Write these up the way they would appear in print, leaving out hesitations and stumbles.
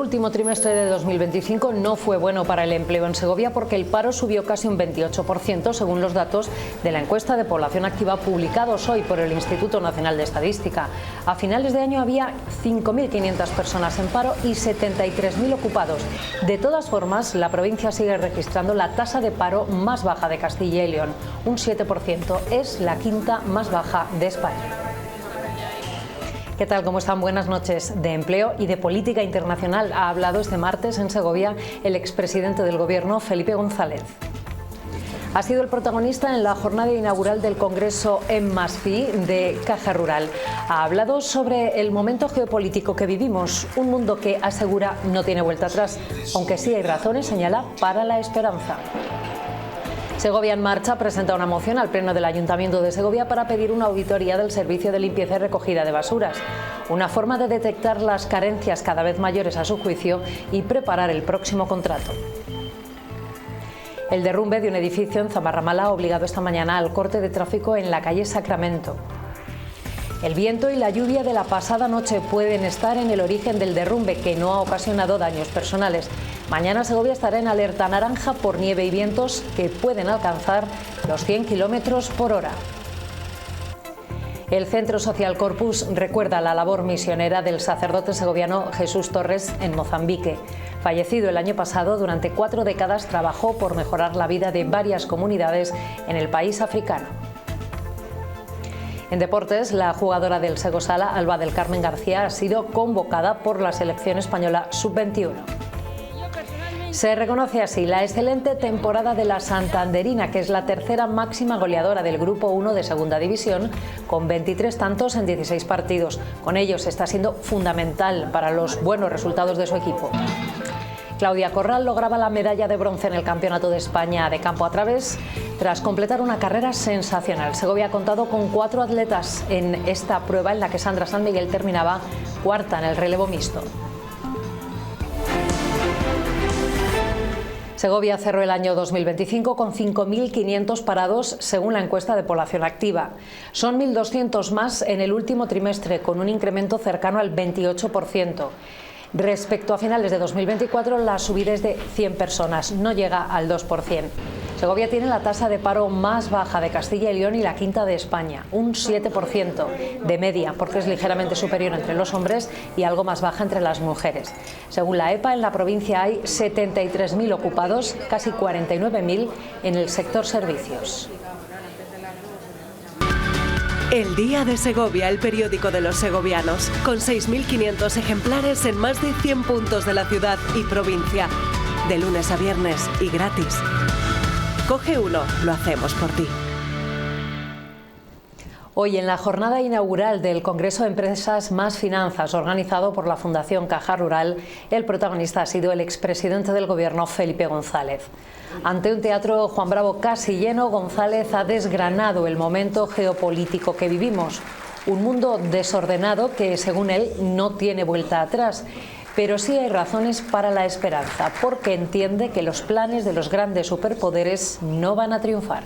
último trimestre de 2025 no fue bueno para el empleo en Segovia porque el paro subió casi un 28% según los datos de la encuesta de población activa publicados hoy por el Instituto Nacional de Estadística. A finales de año había 5.500 personas en paro y 73.000 ocupados. De todas formas, la provincia sigue registrando la tasa de paro más baja de Castilla y León, un 7%. Es la quinta más baja de España. ¿Qué tal? ¿Cómo están? Buenas noches. De empleo y de política internacional ha hablado este martes en Segovia el expresidente del Gobierno, Felipe González. Ha sido el protagonista en la jornada inaugural del Congreso En+FI de Caja Rural. Ha hablado sobre el momento geopolítico que vivimos, un mundo que asegura no tiene vuelta atrás, aunque sí hay razones, señala, para la esperanza. Segovia en Marcha presenta una moción al Pleno del Ayuntamiento de Segovia para pedir una auditoría del servicio de limpieza y recogida de basuras, una forma de detectar las carencias cada vez mayores a su juicio y preparar el próximo contrato. El derrumbe de un edificio en Zamarramala ha obligado esta mañana al corte de tráfico en la calle Sacramento. El viento y la lluvia de la pasada noche pueden estar en el origen del derrumbe, que no ha ocasionado daños personales. Mañana Segovia estará en alerta naranja por nieve y vientos que pueden alcanzar los 100 km por hora. El Centro Social Corpus recuerda la labor misionera del sacerdote segoviano Jesús Torres en Mozambique. Fallecido el año pasado, durante 4 décadas trabajó por mejorar la vida de varias comunidades en el país africano. En deportes, la jugadora del Segosala, Alba del Carmen García, ha sido convocada por la selección española sub-21. Se reconoce así la excelente temporada de la santanderina, que es la tercera máxima goleadora del Grupo 1 de Segunda División, con 23 tantos en 16 partidos. Con ellos está siendo fundamental para los buenos resultados de su equipo. Claudia Corral lograba la medalla de bronce en el Campeonato de España de campo a través tras completar una carrera sensacional. Segovia ha contado con 4 atletas en esta prueba, en la que Sandra San Miguel terminaba cuarta en el relevo mixto. Segovia cerró el año 2025 con 5.500 parados según la encuesta de población activa. Son 1.200 más en el último trimestre, con un incremento cercano al 28%. Respecto a finales de 2024, la subida es de 100 personas, no llega al 2%. Segovia tiene la tasa de paro más baja de Castilla y León y la quinta de España, un 7% de media, porque es ligeramente superior entre los hombres y algo más baja entre las mujeres. Según la EPA, en la provincia hay 73.000 ocupados, casi 49.000 en el sector servicios. El Día de Segovia, el periódico de los segovianos, con 6.500 ejemplares en más de 100 puntos de la ciudad y provincia, de lunes a viernes y gratis. Coge uno, lo hacemos por ti. Hoy, en la jornada inaugural del Congreso de Empresas Más Finanzas, organizado por la Fundación Caja Rural, el protagonista ha sido el expresidente del Gobierno, Felipe González. Ante un teatro Juan Bravo casi lleno, González ha desgranado el momento geopolítico que vivimos. Un mundo desordenado que, según él, no tiene vuelta atrás. Pero sí hay razones para la esperanza, porque entiende que los planes de los grandes superpoderes no van a triunfar.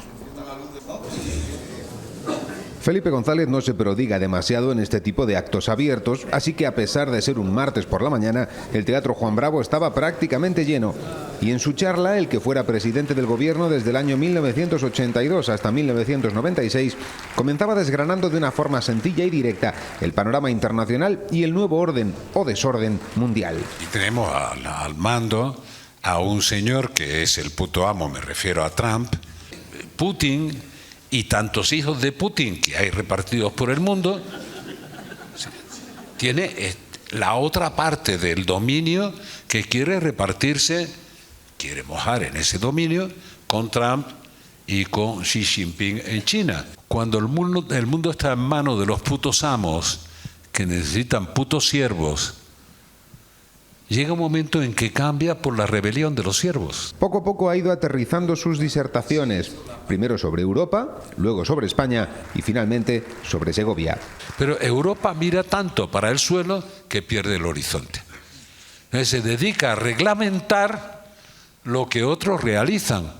Felipe González no se prodiga demasiado en este tipo de actos abiertos, así que a pesar de ser un martes por la mañana, el Teatro Juan Bravo estaba prácticamente lleno. Y en su charla, el que fuera presidente del gobierno desde el año 1982 hasta 1996, comenzaba desgranando de una forma sencilla y directa el panorama internacional y el nuevo orden o desorden mundial. Y tenemos al mando a un señor que es el puto amo, me refiero a Trump, Putin y tantos hijos de Putin que hay repartidos por el mundo. Tiene la otra parte del dominio que quiere repartirse, quiere mojar en ese dominio con Trump y con Xi Jinping en China. Cuando el mundo está en manos de los putos amos que necesitan putos siervos, llega un momento en que cambia por la rebelión de los siervos. Poco a poco ha ido aterrizando sus disertaciones, primero sobre Europa, luego sobre España y finalmente sobre Segovia. Pero Europa mira tanto para el suelo que pierde el horizonte. Se dedica a reglamentar lo que otros realizan.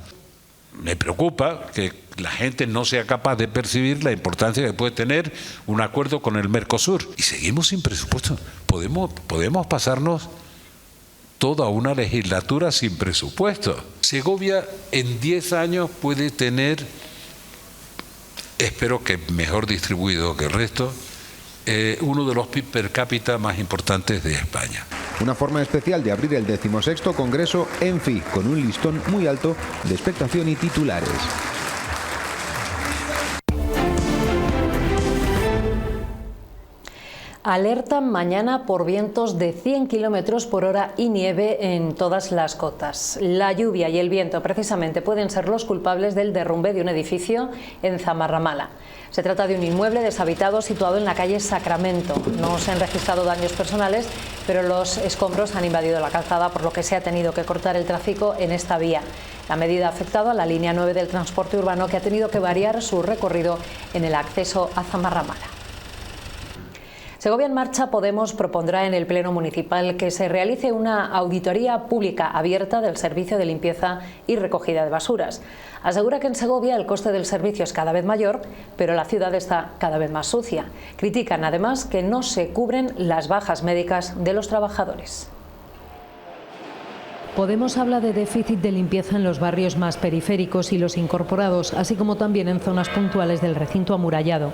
Me preocupa que la gente no sea capaz de percibir la importancia que puede tener un acuerdo con el Mercosur. Y seguimos sin presupuesto. Podemos pasarnos toda una legislatura sin presupuesto. Segovia en 10 años puede tener, espero que mejor distribuido que el resto, uno de los PIB per cápita más importantes de España. Una forma especial de abrir el 16º Congreso ENFI, con un listón muy alto de expectación y titulares. Alertan mañana por vientos de 100 km por hora y nieve en todas las cotas. La lluvia y el viento precisamente pueden ser los culpables del derrumbe de un edificio en Zamarramala. Se trata de un inmueble deshabitado situado en la calle Sacramento. No se han registrado daños personales, pero los escombros han invadido la calzada, por lo que se ha tenido que cortar el tráfico en esta vía. La medida ha afectado a la línea 9 del transporte urbano, que ha tenido que variar su recorrido en el acceso a Zamarramala. Segovia en Marcha Podemos propondrá en el Pleno Municipal que se realice una auditoría pública abierta del servicio de limpieza y recogida de basuras. Asegura que en Segovia el coste del servicio es cada vez mayor, pero la ciudad está cada vez más sucia. Critican además que no se cubren las bajas médicas de los trabajadores. Podemos habla de déficit de limpieza en los barrios más periféricos y los incorporados, así como también en zonas puntuales del recinto amurallado.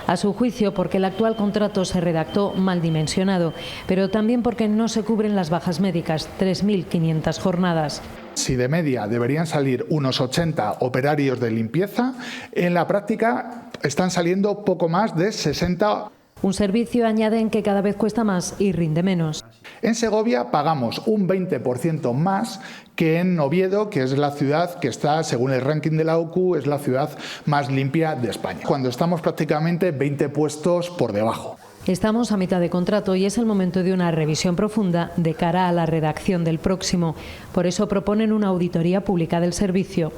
A su juicio, porque el actual contrato se redactó mal dimensionado, pero también porque no se cubren las bajas médicas, 3.500 jornadas. Si de media deberían salir unos 80 operarios de limpieza, en la práctica están saliendo poco más de 60. Un servicio, añaden, que cada vez cuesta más y rinde menos. En Segovia pagamos un 20% más que en Oviedo, que es la ciudad que está, según el ranking de la OCU, es la ciudad más limpia de España, cuando estamos prácticamente 20 puestos por debajo. Estamos a mitad de contrato y es el momento de una revisión profunda de cara a la redacción del próximo. Por eso proponen una auditoría pública del servicio.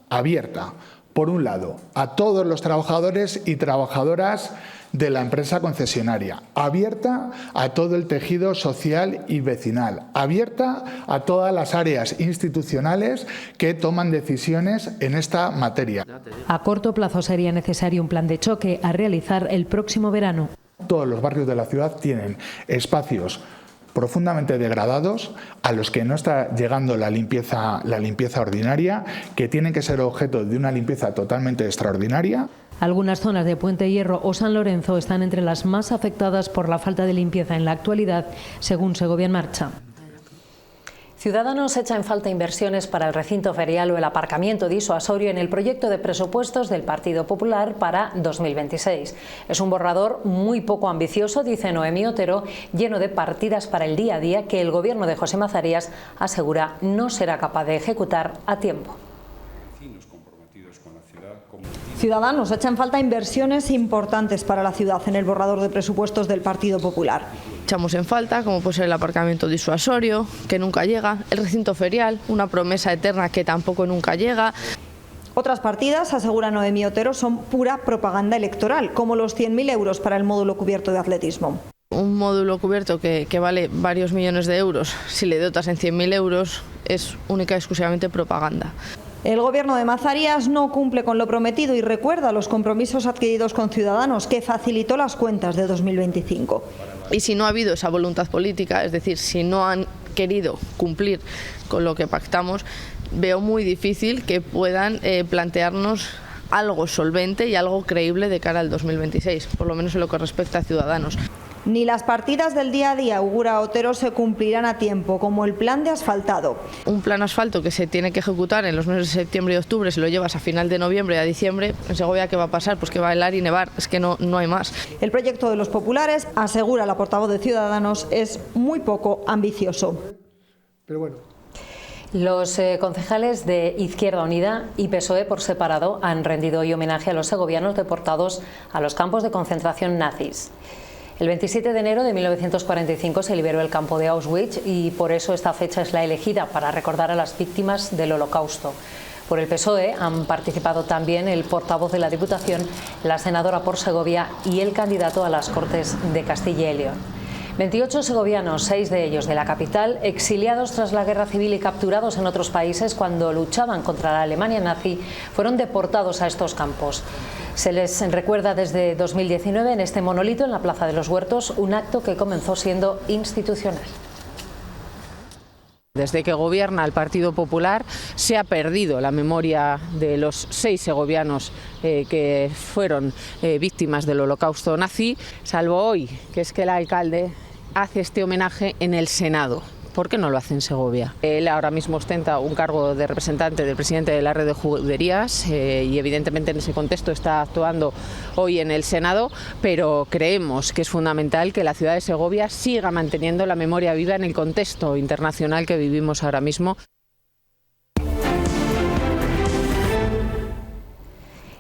Abierta, por un lado, a todos los trabajadores y trabajadoras de la empresa concesionaria, abierta a todo el tejido social y vecinal, abierta a todas las áreas institucionales que toman decisiones en esta materia. A corto plazo sería necesario un plan de choque a realizar el próximo verano. Todos los barrios de la ciudad tienen espacios profundamente degradados a los que no está llegando la limpieza ordinaria, que tienen que ser objeto de una limpieza totalmente extraordinaria. Algunas zonas de Puente Hierro o San Lorenzo están entre las más afectadas por la falta de limpieza en la actualidad, según Segovia en Marcha. Ciudadanos echa en falta inversiones para el recinto ferial o el aparcamiento disuasorio en el proyecto de presupuestos del Partido Popular para 2026. Es un borrador muy poco ambicioso, dice Noemí Otero, lleno de partidas para el día a día que el gobierno de José Mazarías asegura no será capaz de ejecutar a tiempo. Ciudadanos echa en falta inversiones importantes para la ciudad en el borrador de presupuestos del Partido Popular. Echamos en falta, como puede ser el aparcamiento disuasorio, que nunca llega, el recinto ferial, una promesa eterna que tampoco nunca llega. Otras partidas, asegura Noemí Otero, son pura propaganda electoral, como los 100.000 euros para el módulo cubierto de atletismo. Un módulo cubierto que vale varios millones de euros, si le dotas en 100.000 euros, es única y exclusivamente propaganda. El gobierno de Mazarías no cumple con lo prometido y recuerda los compromisos adquiridos con Ciudadanos, que facilitó las cuentas de 2025. Y si no ha habido esa voluntad política, es decir, si no han querido cumplir con lo que pactamos, veo muy difícil que puedan plantearnos algo solvente y algo creíble de cara al 2026, por lo menos en lo que respecta a Ciudadanos. Ni las partidas del día a día, augura Otero, se cumplirán a tiempo, como el plan de asfaltado. Un plan asfalto que se tiene que ejecutar en los meses de septiembre y octubre, si lo llevas a final de noviembre, a diciembre, en Segovia, ¿qué va a pasar? Pues que va a helar y nevar, es que no hay más. El proyecto de los populares, asegura la portavoz de Ciudadanos, es muy poco ambicioso. Pero bueno. Los concejales de Izquierda Unida y PSOE por separado han rendido hoy homenaje a los segovianos deportados a los campos de concentración nazis. El 27 de enero de 1945 se liberó el campo de Auschwitz y por eso esta fecha es la elegida para recordar a las víctimas del Holocausto. Por el PSOE han participado también el portavoz de la Diputación, la senadora por Segovia y el candidato a las Cortes de Castilla y León. 28 segovianos, 6 de ellos de la capital, exiliados tras la guerra civil y capturados en otros países cuando luchaban contra la Alemania nazi, fueron deportados a estos campos. Se les recuerda desde 2019 en este monolito en la Plaza de los Huertos, un acto que comenzó siendo institucional. Desde que gobierna el Partido Popular se ha perdido la memoria de los 6 segovianos que fueron víctimas del holocausto nazi, salvo hoy, que es que el alcalde hace este homenaje en el Senado. ¿Por qué no lo hace en Segovia? Él ahora mismo ostenta un cargo de representante del presidente de la red de juderías y evidentemente en ese contexto está actuando hoy en el Senado, pero creemos que es fundamental que la ciudad de Segovia siga manteniendo la memoria viva en el contexto internacional que vivimos ahora mismo.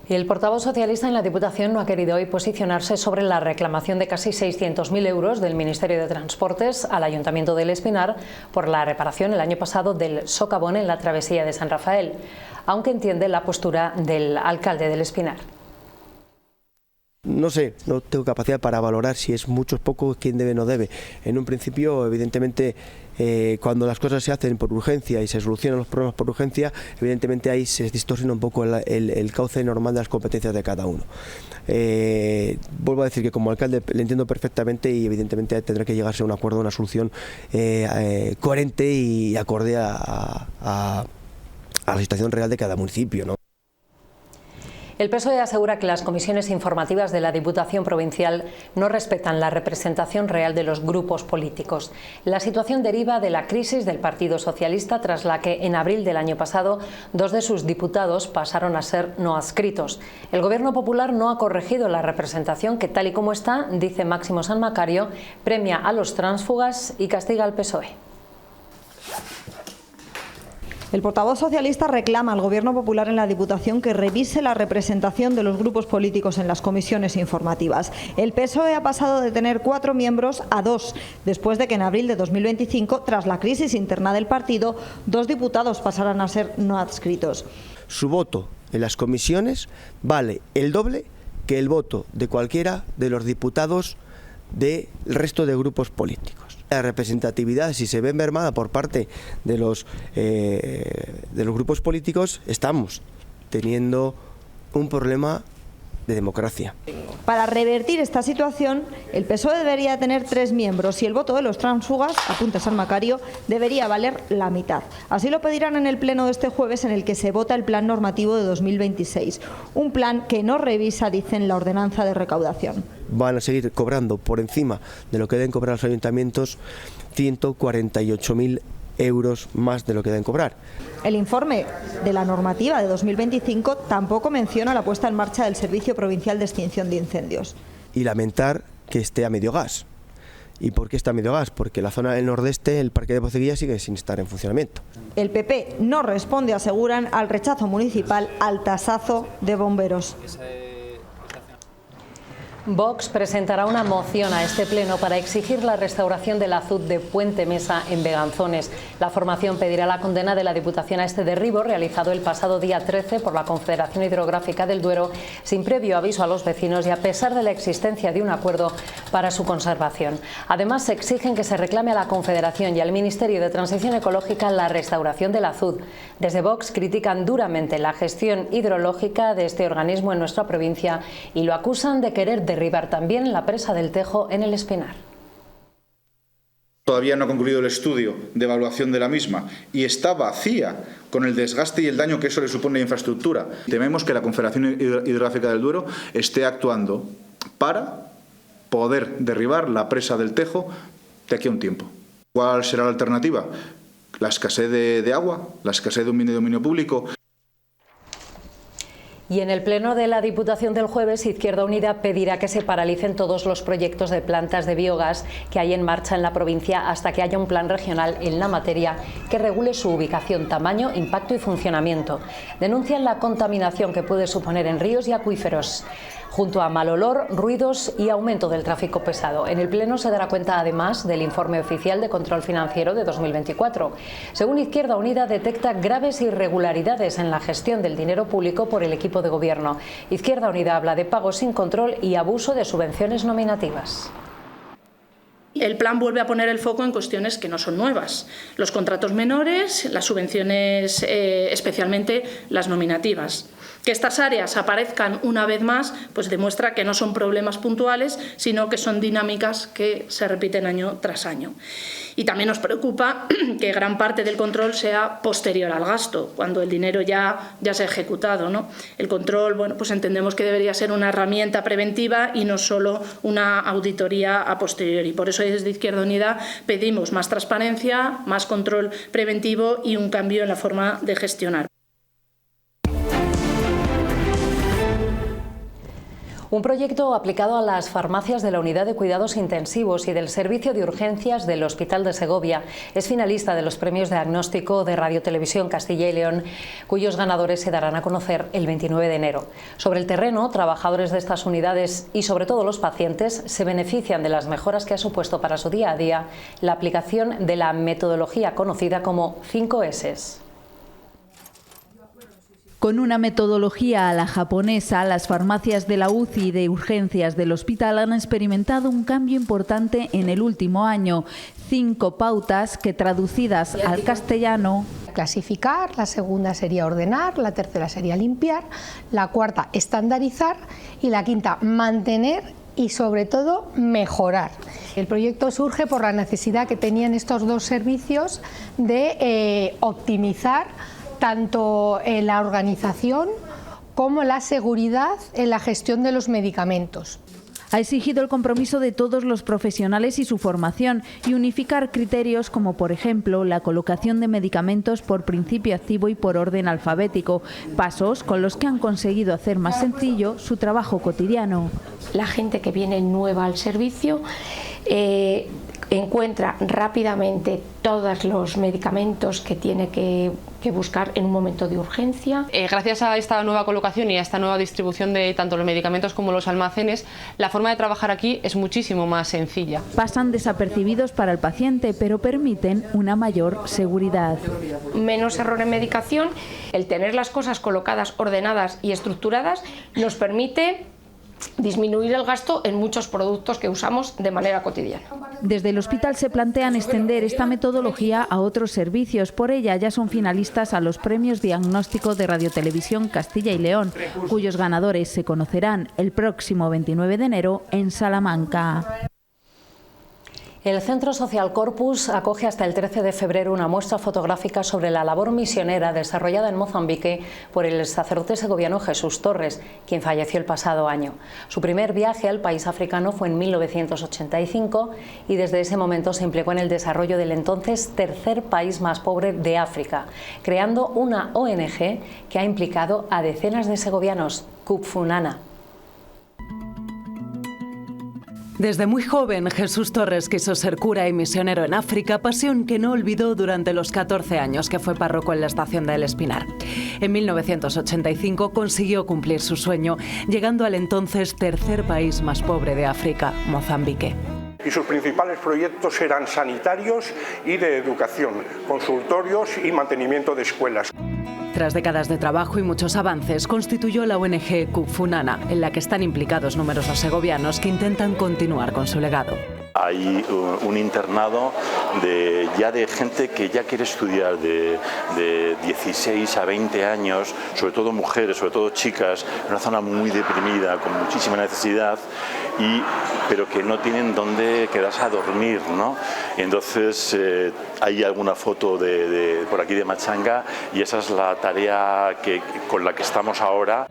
Y el portavoz socialista en la Diputación no ha querido hoy posicionarse sobre la reclamación de casi 600.000 euros del Ministerio de Transportes al Ayuntamiento del Espinar por la reparación el año pasado del socavón en la travesía de San Rafael, aunque entiende la postura del alcalde del Espinar. No sé, no tengo capacidad para valorar si es mucho o poco, quién debe o no debe. En un principio, evidentemente, cuando las cosas se hacen por urgencia y se solucionan los problemas por urgencia, evidentemente ahí se distorsiona un poco el cauce normal de las competencias de cada uno. Vuelvo a decir que como alcalde le entiendo perfectamente y evidentemente tendrá que llegarse a un acuerdo, a una solución coherente y acorde a la situación real de cada municipio, ¿no? El PSOE asegura que las comisiones informativas de la Diputación Provincial no respetan la representación real de los grupos políticos. La situación deriva de la crisis del Partido Socialista, tras la que en abril del año pasado 2 de sus diputados pasaron a ser no adscritos. El Gobierno Popular no ha corregido la representación que, tal y como está, dice Máximo San Macario, premia a los tránsfugas y castiga al PSOE. El portavoz socialista reclama al Gobierno Popular en la Diputación que revise la representación de los grupos políticos en las comisiones informativas. El PSOE ha pasado de tener 4 miembros a 2, después de que en abril de 2025, tras la crisis interna del partido, 2 diputados pasaran a ser no adscritos. Su voto en las comisiones vale el doble que el voto de cualquiera de los diputados del resto de grupos políticos. La representatividad, si se ve mermada por parte de los grupos políticos, estamos teniendo un problema de democracia. Para revertir esta situación, el PSOE debería tener 3 miembros y el voto de los tránsfugas, apunta San Macario, debería valer la mitad. Así lo pedirán en el pleno de este jueves, en el que se vota el plan normativo de 2026. Un plan que no revisa, dicen, la ordenanza de recaudación. Van a seguir cobrando por encima de lo que deben cobrar los ayuntamientos 148.000 euros más de lo que deben cobrar. El informe de la normativa de 2025 tampoco menciona la puesta en marcha del Servicio Provincial de Extinción de Incendios. Y lamentar que esté a medio gas. ¿Y por qué está a medio gas? Porque la zona del nordeste, el parque de Poceguilla, sigue sin estar en funcionamiento. El PP no responde, aseguran, al rechazo municipal al tasazo de bomberos. Vox presentará una moción a este pleno para exigir la restauración del azud de Puente Mesa en Beganzones. La formación pedirá la condena de la Diputación a este derribo realizado el pasado día 13 por la Confederación Hidrográfica del Duero, sin previo aviso a los vecinos y a pesar de la existencia de un acuerdo para su conservación. Además, exigen que se reclame a la Confederación y al Ministerio de Transición Ecológica la restauración del azud. Desde Vox critican duramente la gestión hidrológica de este organismo en nuestra provincia y lo acusan de querer derribar también la presa del Tejo en el Espinar. Todavía no ha concluido el estudio de evaluación de la misma y está vacía con el desgaste y el daño que eso le supone a la infraestructura. Tememos que la Confederación Hidrográfica del Duero esté actuando para poder derribar la presa del Tejo de aquí a un tiempo. ¿Cuál será la alternativa? La escasez de agua, la escasez de un bien de dominio público. Y en el pleno de la Diputación del jueves, Izquierda Unida pedirá que se paralicen todos los proyectos de plantas de biogás que hay en marcha en la provincia hasta que haya un plan regional en la materia que regule su ubicación, tamaño, impacto y funcionamiento. Denuncian la contaminación que puede suponer en ríos y acuíferos, junto a mal olor, ruidos y aumento del tráfico pesado. En el pleno se dará cuenta además del informe oficial de control financiero de 2024. Según Izquierda Unida, detecta graves irregularidades en la gestión del dinero público por el equipo de gobierno. Izquierda Unida habla de pagos sin control y abuso de subvenciones nominativas. El plan vuelve a poner el foco en cuestiones que no son nuevas. Los contratos menores, las subvenciones, especialmente las nominativas. Que estas áreas aparezcan una vez más, pues demuestra que no son problemas puntuales, sino que son dinámicas que se repiten año tras año. Y también nos preocupa que gran parte del control sea posterior al gasto, cuando el dinero ya se ha ejecutado, ¿no? El control, bueno, pues entendemos que debería ser una herramienta preventiva y no solo una auditoría a posteriori. Por eso desde Izquierda Unida pedimos más transparencia, más control preventivo y un cambio en la forma de gestionar. Un proyecto aplicado a las farmacias de la Unidad de Cuidados Intensivos y del Servicio de Urgencias del Hospital de Segovia es finalista de los premios de diagnóstico de Radio Televisión Castilla y León, cuyos ganadores se darán a conocer el 29 de enero. Sobre el terreno, trabajadores de estas unidades y sobre todo los pacientes se benefician de las mejoras que ha supuesto para su día a día la aplicación de la metodología conocida como 5S. Con una metodología a la japonesa, las farmacias de la UCI y de urgencias del hospital han experimentado un cambio importante en el último año. 5 pautas que, traducidas al castellano: clasificar, la segunda sería ordenar, la tercera sería limpiar, la cuarta estandarizar y la quinta mantener y sobre todo mejorar. El proyecto surge por la necesidad que tenían estos dos servicios de optimizar tanto en la organización como la seguridad en la gestión de los medicamentos. Ha exigido el compromiso de todos los profesionales y su formación y unificar criterios como, por ejemplo, la colocación de medicamentos por principio activo y por orden alfabético, pasos con los que han conseguido hacer más sencillo su trabajo cotidiano. La gente que viene nueva al servicio encuentra rápidamente todos los medicamentos que tiene que buscar en un momento de urgencia. Gracias a esta nueva colocación y a esta nueva distribución de tanto los medicamentos como los almacenes, la forma de trabajar aquí es muchísimo más sencilla. Pasan desapercibidos para el paciente, pero permiten una mayor seguridad. Menos error en medicación, el tener las cosas colocadas, ordenadas y estructuradas nos permite disminuir el gasto en muchos productos que usamos de manera cotidiana. Desde el hospital se plantean extender esta metodología a otros servicios. Por ella ya son finalistas a los premios Diagnóstico de Radiotelevisión Castilla y León, cuyos ganadores se conocerán el próximo 29 de enero en Salamanca. El Centro Social Corpus acoge hasta el 13 de febrero una muestra fotográfica sobre la labor misionera desarrollada en Mozambique por el sacerdote segoviano Jesús Torres, quien falleció el pasado año. Su primer viaje al país africano fue en 1985 y desde ese momento se implicó en el desarrollo del entonces tercer país más pobre de África, creando una ONG que ha implicado a decenas de segovianos, Cupfunana. Desde muy joven, Jesús Torres quiso ser cura y misionero en África, pasión que no olvidó durante los 14 años que fue párroco en la estación de El Espinar. En 1985 consiguió cumplir su sueño, llegando al entonces tercer país más pobre de África, Mozambique. Y sus principales proyectos eran sanitarios y de educación, consultorios y mantenimiento de escuelas. Tras décadas de trabajo y muchos avances, constituyó la ONG Cupfunana, en la que están implicados numerosos segovianos que intentan continuar con su legado. Hay un internado de gente que ya quiere estudiar, de 16 a 20 años, sobre todo mujeres, sobre todo chicas, en una zona muy deprimida, con muchísima necesidad, pero que no tienen dónde quedarse a dormir, ¿no? Entonces hay alguna foto por aquí de Machanga y esa es la tarea con la que estamos ahora.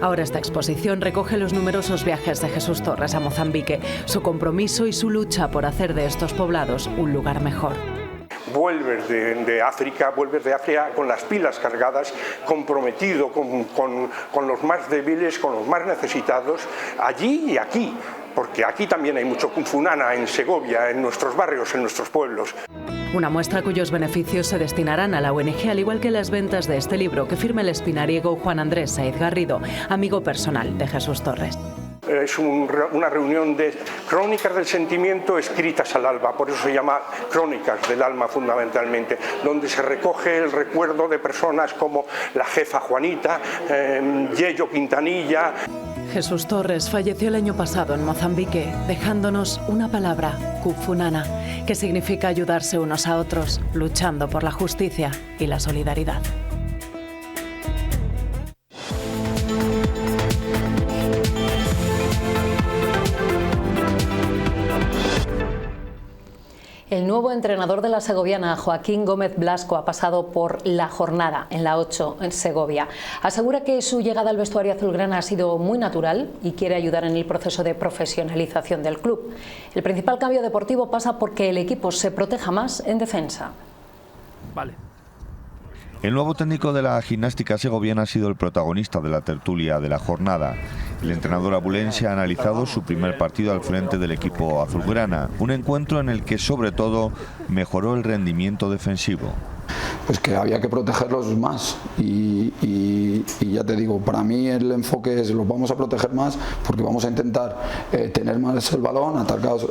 Ahora esta exposición recoge los numerosos viajes de Jesús Torres a Mozambique, su compromiso y su lucha por hacer de estos poblados un lugar mejor. Vuelves de África con las pilas cargadas, comprometido con los más débiles, con los más necesitados, allí y aquí, porque aquí también hay mucho Cupfunana en Segovia, en nuestros barrios, en nuestros pueblos. Una muestra cuyos beneficios se destinarán a la ONG, al igual que las ventas de este libro que firma el espinariego Juan Andrés Saiz Garrido, amigo personal de Jesús Torres. Es una reunión de crónicas del sentimiento escritas al alba, por eso se llama Crónicas del Alma fundamentalmente, donde se recoge el recuerdo de personas como la jefa Juanita, Yello Quintanilla. Jesús Torres falleció el año pasado en Mozambique, dejándonos una palabra, Kufunana, que significa ayudarse unos a otros, luchando por la justicia y la solidaridad. El nuevo entrenador de la segoviana, Joaquín Gómez Blasco, ha pasado por La Jornada, en la 8, en Segovia. Asegura que su llegada al vestuario azulgrana ha sido muy natural y quiere ayudar en el proceso de profesionalización del club. El principal cambio deportivo pasa porque el equipo se proteja más en defensa. El nuevo técnico de la gimnástica segoviana ha sido el protagonista de la tertulia de La Jornada. El entrenador abulense ha analizado su primer partido al frente del equipo azulgrana, un encuentro en el que sobre todo mejoró el rendimiento defensivo. Pues que había que protegerlos más y ya te digo, para mí el enfoque es los vamos a proteger más porque vamos a intentar tener más el balón,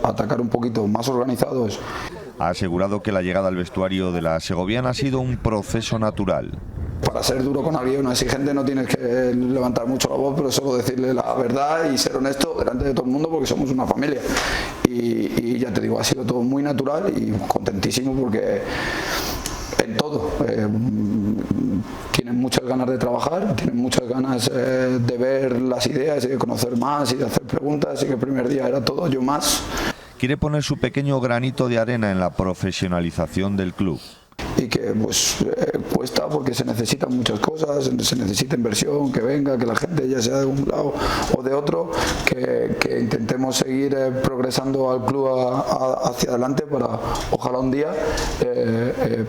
atacar un poquito más organizados. Ha asegurado que la llegada al vestuario de la segoviana ha sido un proceso natural. Para ser duro con alguien, no exigente, no tienes que levantar mucho la voz, pero solo decirle la verdad y ser honesto delante de todo el mundo porque somos una familia. Y ya te digo, ha sido todo muy natural y contentísimo porque en todo. Tienen muchas ganas de trabajar, tienen muchas ganas de ver las ideas y de conocer más y de hacer preguntas, y que el primer día era todo yo más. Quiere poner su pequeño granito de arena en la profesionalización del club. Y que pues cuesta porque se necesitan muchas cosas, se necesita inversión, que venga, que la gente ya sea de un lado o de otro, que intentemos seguir progresando al club hacia adelante para ojalá un día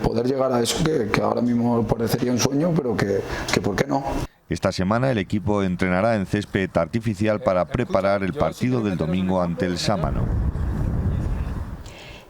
poder llegar a eso que ahora mismo parecería un sueño, pero que ¿por qué no? Esta semana el equipo entrenará en césped artificial para preparar el partido del domingo ante el Sámano.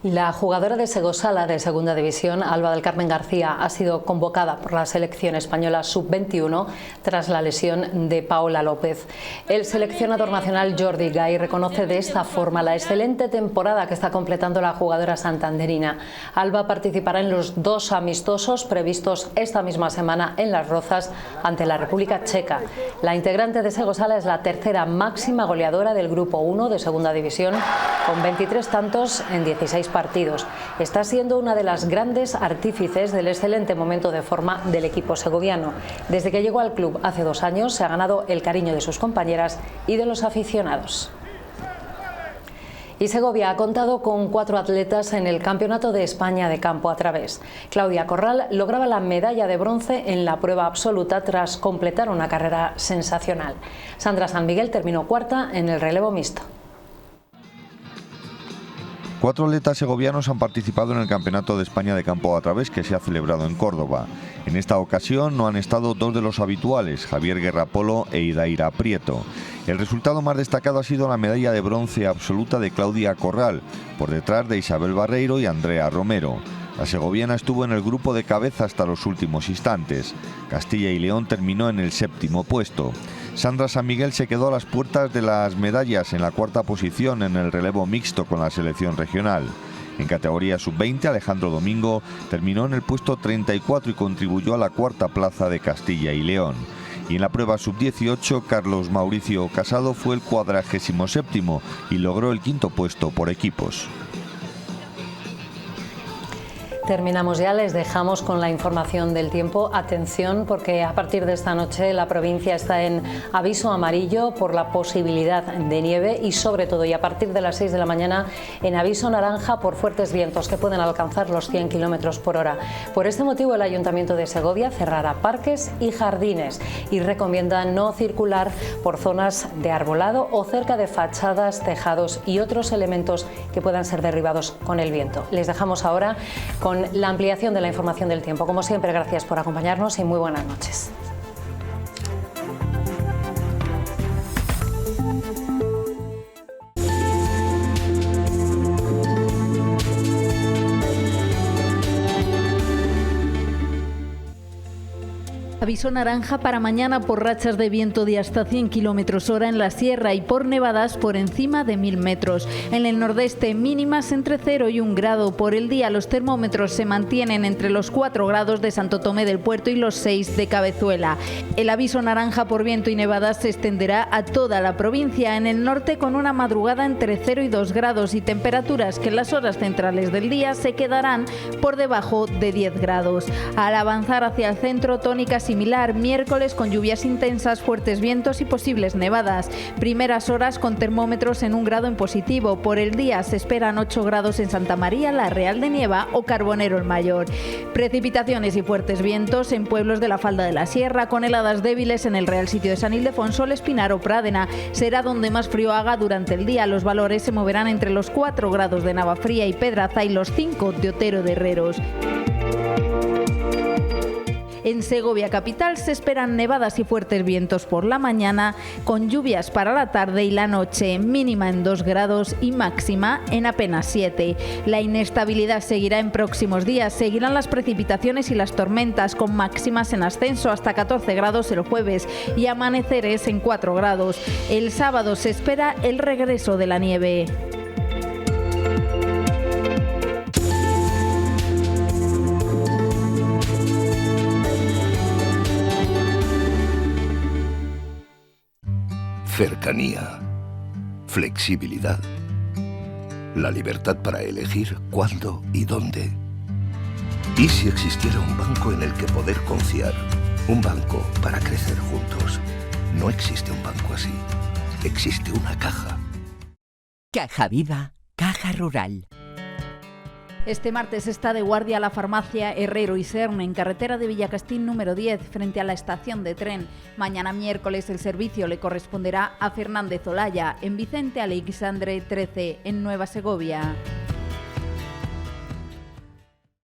La jugadora de Segosala de Segunda División, Alba del Carmen García, ha sido convocada por la selección española sub-21 tras la lesión de Paola López. El seleccionador nacional Jordi Gay reconoce de esta forma la excelente temporada que está completando la jugadora santanderina. Alba participará en los 2 amistosos previstos esta misma semana en Las Rozas ante la República Checa. La integrante de Segosala es la tercera máxima goleadora del Grupo 1 de Segunda División, con 23 tantos en 16 partidos. Está siendo una de las grandes artífices del excelente momento de forma del equipo segoviano. Desde que llegó al club hace 2 años se ha ganado el cariño de sus compañeras y de los aficionados. Y Segovia ha contado con 4 atletas en el Campeonato de España de Campo a Través. Claudia Corral lograba la medalla de bronce en la prueba absoluta tras completar una carrera sensacional. Sandra San Miguel terminó 4ª en el relevo mixto. 4 atletas segovianos han participado en el Campeonato de España de Campo a Través que se ha celebrado en Córdoba. En esta ocasión no han estado 2 de los habituales, Javier Guerrapolo e Idaira Prieto. El resultado más destacado ha sido la medalla de bronce absoluta de Claudia Corral, por detrás de Isabel Barreiro y Andrea Romero. La segoviana estuvo en el grupo de cabeza hasta los últimos instantes. Castilla y León terminó en el 7º puesto. Sandra San Miguel se quedó a las puertas de las medallas en la 4ª posición en el relevo mixto con la selección regional. En categoría sub-20, Alejandro Domingo terminó en el puesto 34 y contribuyó a la 4ª plaza de Castilla y León. Y en la prueba sub-18, Carlos Mauricio Casado fue el 47º y logró el 5º puesto por equipos. Terminamos ya, les dejamos con la información del tiempo. Atención, porque a partir de esta noche la provincia está en aviso amarillo por la posibilidad de nieve y sobre todo, y a partir de las 6 de la mañana, en aviso naranja por fuertes vientos que pueden alcanzar los 100 km/h. Por este motivo, el Ayuntamiento de Segovia cerrará parques y jardines y recomienda no circular por zonas de arbolado o cerca de fachadas, tejados y otros elementos que puedan ser derribados con el viento. Les dejamos ahora con la ampliación de la información del tiempo. Como siempre, gracias por acompañarnos y muy buenas noches. Aviso naranja para mañana por rachas de viento de hasta 100 km/h en la sierra y por nevadas por encima de 1000 metros. En el nordeste, mínimas entre 0 y 1 grado. Por el día, los termómetros se mantienen entre los 4 grados de Santo Tomé del Puerto y los 6 de Cabezuela. El aviso naranja por viento y nevadas se extenderá a toda la provincia. En el norte, con una madrugada entre 0 y 2 grados y temperaturas que en las horas centrales del día se quedarán por debajo de 10 grados. Al avanzar hacia el centro, tónica similar, miércoles con lluvias intensas, fuertes vientos y posibles nevadas. Primeras horas con termómetros en 1 grado en positivo. Por el día se esperan 8 grados en Santa María, La Real de Nieva o Carbonero el Mayor. Precipitaciones y fuertes vientos en pueblos de la falda de la sierra, con heladas débiles en el Real Sitio de San Ildefonso, El Espinar o Prádena. Será donde más frío haga durante el día. Los valores se moverán entre los 4 grados de Navafría y Pedraza y los 5 de Otero de Herreros. En Segovia capital se esperan nevadas y fuertes vientos por la mañana, con lluvias para la tarde y la noche, mínima en 2 grados y máxima en apenas 7. La inestabilidad seguirá en próximos días, seguirán las precipitaciones y las tormentas, con máximas en ascenso hasta 14 grados el jueves y amaneceres en 4 grados. El sábado se espera el regreso de la nieve. Cercanía, flexibilidad, la libertad para elegir cuándo y dónde. ¿Y si existiera un banco en el que poder confiar? Un banco para crecer juntos. No existe un banco así. Existe una caja. Caja Viva, Caja Rural. Este martes está de guardia la farmacia Herrero y Sern en carretera de Villacastín número 10, frente a la estación de tren. Mañana miércoles el servicio le corresponderá a Fernández Olaya, en Vicente Aleixandre 13, en Nueva Segovia.